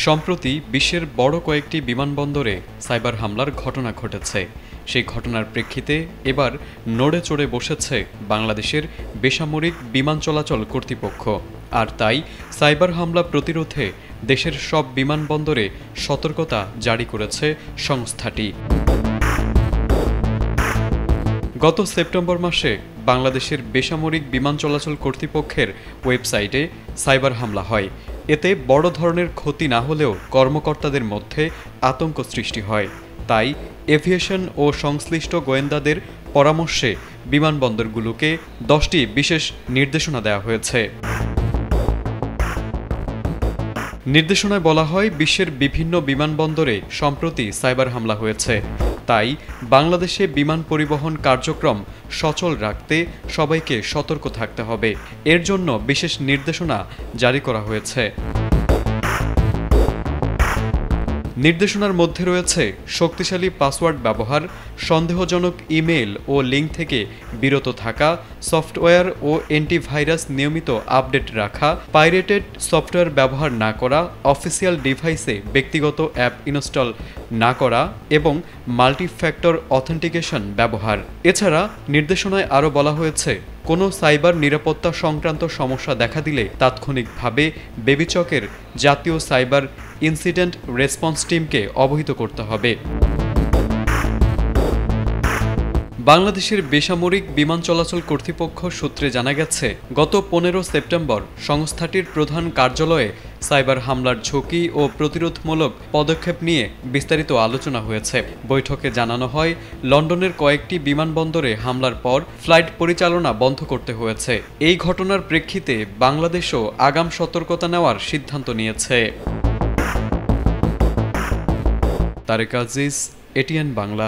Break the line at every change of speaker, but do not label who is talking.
সম্প্রতি বিশ্বের বড় কয়েকটি বিমানবন্দরে সাইবার হামলার ঘটনা ঘটেছে। সেই ঘটনার প্রেক্ষিতে এবার নড়ে চড়ে বসেছে বাংলাদেশের বেসামরিক বিমান চলাচল কর্তৃপক্ষ। আর তাই সাইবার হামলা প্রতিরোধে দেশের সব বিমানবন্দরে সতর্কতা জারি করেছে সংস্থাটি। গত সেপ্টেম্বর মাসে বাংলাদেশের বেসামরিক বিমান চলাচল কর্তৃপক্ষের ওয়েবসাইটে সাইবার হামলা হয়। এতে বড় ধরনের ক্ষতি না হলেও কর্মকর্তাদের মধ্যে আতঙ্ক সৃষ্টি হয়। তাই এভিয়েশন ও সংশ্লিষ্ট গোয়েন্দাদের পরামর্শে বিমানবন্দরগুলোকে 10টি বিশেষ নির্দেশনা দেওয়া হয়েছে। নির্দেশনায় বলা হয়, বিশ্বের বিভিন্ন বিমানবন্দরে সম্প্রতি সাইবার হামলা হয়েছে। তাই বাংলাদেশে বিমান পরিবহন কার্যক্রম সচল রাখতে সবাইকে সতর্ক থাকতে হবে। এর জন্য বিশেষ নির্দেশনা জারি করা হয়েছে। নির্দেশনার মধ্যে রয়েছে শক্তিশালী পাসওয়ার্ড ব্যবহার, সন্দেহজনক ইমেইল ও লিঙ্ক থেকে বিরত থাকা, সফটওয়্যার ও অ্যান্টিভাইরাস নিয়মিত আপডেট রাখা, পাইরেটেড সফটওয়্যার ব্যবহার না করা, অফিসিয়াল ডিভাইসে ব্যক্তিগত অ্যাপ ইনস্টল না করা এবং মাল্টিফ্যাক্টর অথেন্টিকেশন ব্যবহার। এছাড়া নির্দেশনায় আরও বলা হয়েছে, কোনো সাইবার নিরাপত্তা সংক্রান্ত সমস্যা দেখা দিলে তাৎক্ষণিকভাবে বেবিচকের জাতীয় সাইবার ইনসিডেন্ট রেসপন্স টিমকে অবহিত করতে হবে। বাংলাদেশের বেসামরিক বিমান চলাচল কর্তৃপক্ষ সূত্রে জানা গেছে, গত 15 সেপ্টেম্বর সংস্থাটির প্রধান কার্যালয়ে সাইবার হামলার ঝুঁকি ও প্রতিরোধমূলক পদক্ষেপ নিয়ে বিস্তারিত আলোচনা হয়েছে। বৈঠকে জানানো হয়, লন্ডনের কয়েকটি বিমানবন্দরে হামলার পর ফ্লাইট পরিচালনা বন্ধ করতে হয়েছে। এই ঘটনার প্রেক্ষিতে বাংলাদেশও আগাম সতর্কতা নেওয়ার সিদ্ধান্ত নিয়েছে। তারেক আজিজ, এটিএন বাংলা।